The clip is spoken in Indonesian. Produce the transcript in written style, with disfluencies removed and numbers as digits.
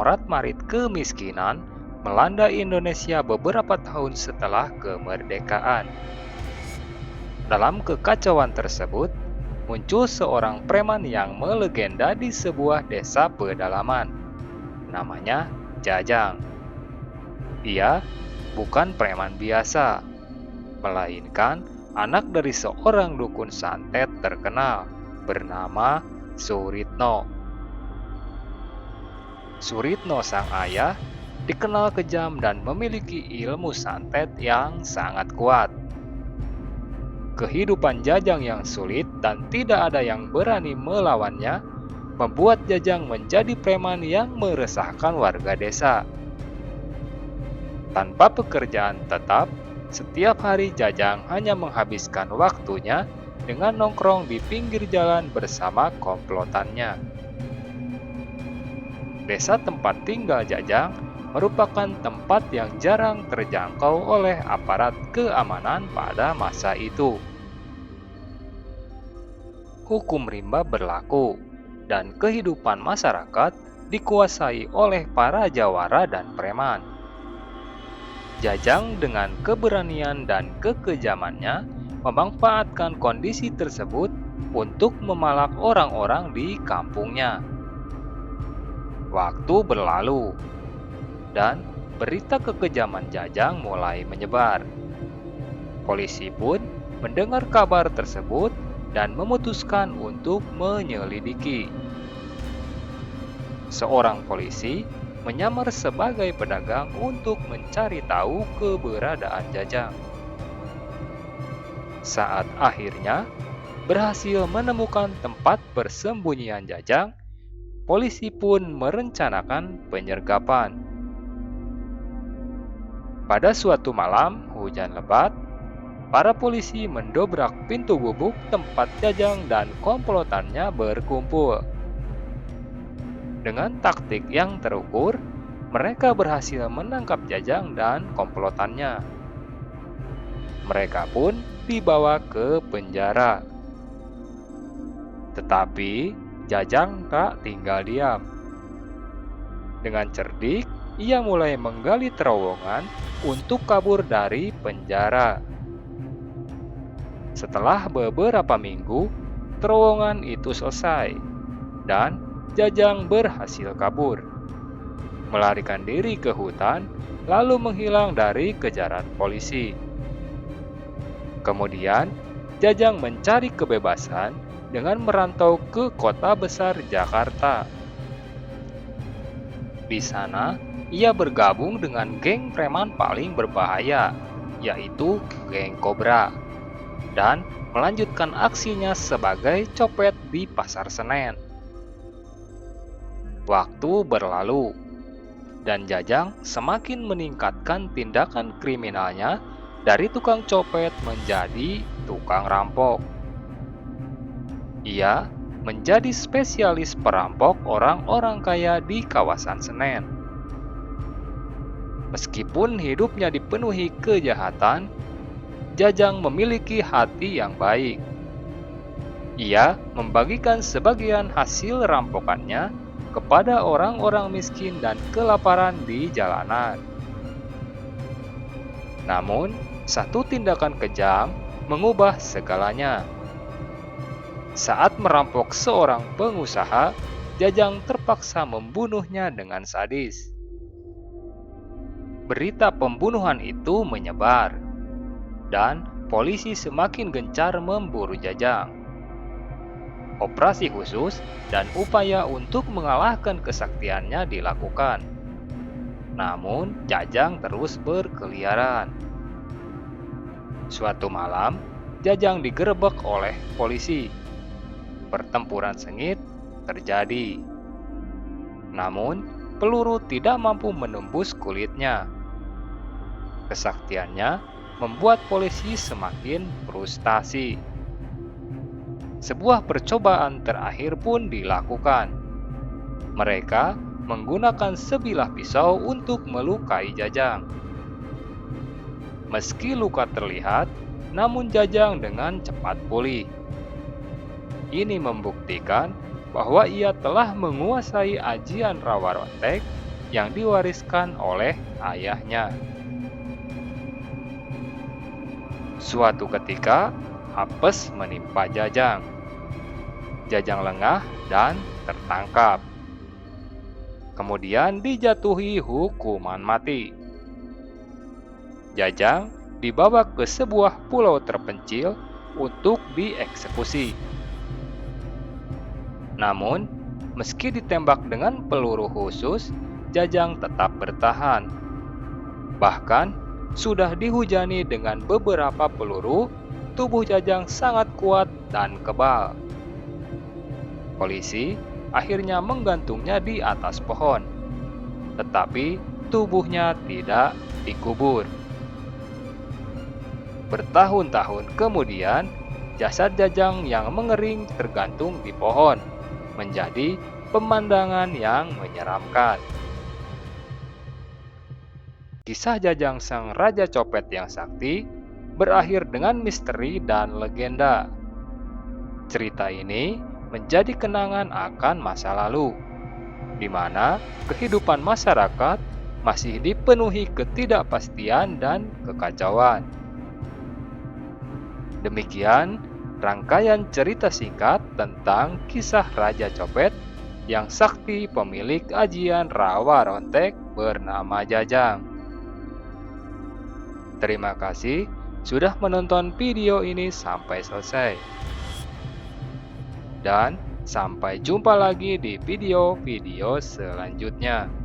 morat-marit kemiskinan melanda Indonesia beberapa tahun setelah kemerdekaan. Dalam kekacauan tersebut, muncul seorang preman yang melegenda di sebuah desa pedalaman. Namanya Jajang. Ia bukan preman biasa, melainkan anak dari seorang dukun santet terkenal bernama Suritno. Suritno sang ayah dikenal kejam dan memiliki ilmu santet yang sangat kuat. Kehidupan Jajang yang sulit dan tidak ada yang berani melawannya membuat Jajang menjadi preman yang meresahkan warga desa. Tanpa pekerjaan tetap, setiap hari Jajang hanya menghabiskan waktunya dengan nongkrong di pinggir jalan bersama komplotannya. Desa tempat tinggal Jajang merupakan tempat yang jarang terjangkau oleh aparat keamanan pada masa itu. Hukum rimba berlaku, dan kehidupan masyarakat dikuasai oleh para jawara dan preman. Jajang dengan keberanian dan kekejamannya memanfaatkan kondisi tersebut untuk memalak orang-orang di kampungnya. Waktu berlalu, dan berita kekejaman Jajang mulai menyebar. Polisi pun mendengar kabar tersebut dan memutuskan untuk menyelidiki. Seorang polisi menyamar sebagai pedagang untuk mencari tahu keberadaan Jajang. Saat akhirnya berhasil menemukan tempat persembunyian Jajang, polisi pun merencanakan penyergapan. Pada suatu malam hujan lebat, para polisi mendobrak pintu gubuk tempat Jajang dan komplotannya berkumpul. Dengan taktik yang terukur, mereka berhasil menangkap Jajang dan komplotannya. Mereka pun dibawa ke penjara. Tetapi Jajang tak tinggal diam. Dengan cerdik, ia mulai menggali terowongan untuk kabur dari penjara. Setelah beberapa minggu, terowongan itu selesai, dan Jajang berhasil kabur, melarikan diri ke hutan, lalu menghilang dari kejaran polisi. Kemudian, Jajang mencari kebebasan dengan merantau ke kota besar Jakarta. Di sana, ia bergabung dengan geng preman paling berbahaya, yaitu geng Kobra, dan melanjutkan aksinya sebagai copet di Pasar Senen. Waktu berlalu, dan Jajang semakin meningkatkan tindakan kriminalnya dari tukang copet menjadi tukang rampok. Ia menjadi spesialis perampok orang-orang kaya di kawasan Senen. Meskipun hidupnya dipenuhi kejahatan, Jajang memiliki hati yang baik. Ia membagikan sebagian hasil rampokannya kepada orang-orang miskin dan kelaparan di jalanan. Namun, satu tindakan kejam mengubah segalanya. Saat merampok seorang pengusaha, Jajang terpaksa membunuhnya dengan sadis. Berita pembunuhan itu menyebar, dan polisi semakin gencar memburu Jajang. Operasi khusus dan upaya untuk mengalahkan kesaktiannya dilakukan. Namun, Jajang terus berkeliaran. Suatu malam, Jajang digerebek oleh polisi. Pertempuran sengit terjadi. Namun, peluru tidak mampu menembus kulitnya. Kesaktiannya membuat polisi semakin frustasi. Sebuah percobaan terakhir pun dilakukan. Mereka menggunakan sebilah pisau untuk melukai Jajang. Meski luka terlihat, namun Jajang dengan cepat pulih. Ini membuktikan bahwa ia telah menguasai ajian rawa rontek yang diwariskan oleh ayahnya. Suatu ketika, apes menimpa Jajang. Jajang lengah dan tertangkap. Kemudian dijatuhi hukuman mati. Jajang dibawa ke sebuah pulau terpencil untuk dieksekusi. Namun, meski ditembak dengan peluru khusus, Jajang tetap bertahan. Bahkan, sudah dihujani dengan beberapa peluru, tubuh Jajang sangat kuat dan kebal. Polisi akhirnya menggantungnya di atas pohon, tetapi tubuhnya tidak dikubur. Bertahun-tahun kemudian, jasad Jajang yang mengering tergantung di pohon, menjadi pemandangan yang menyeramkan. Kisah Jajang sang Raja Copet yang sakti berakhir dengan misteri dan legenda. Cerita ini menjadi kenangan akan masa lalu, di mana kehidupan masyarakat masih dipenuhi ketidakpastian dan kekacauan. Demikian rangkaian cerita singkat tentang kisah Raja Copet yang sakti pemilik ajian Rawa Rontek bernama Jajang. Terima kasih sudah menonton video ini sampai selesai. Dan sampai jumpa lagi di video-video selanjutnya.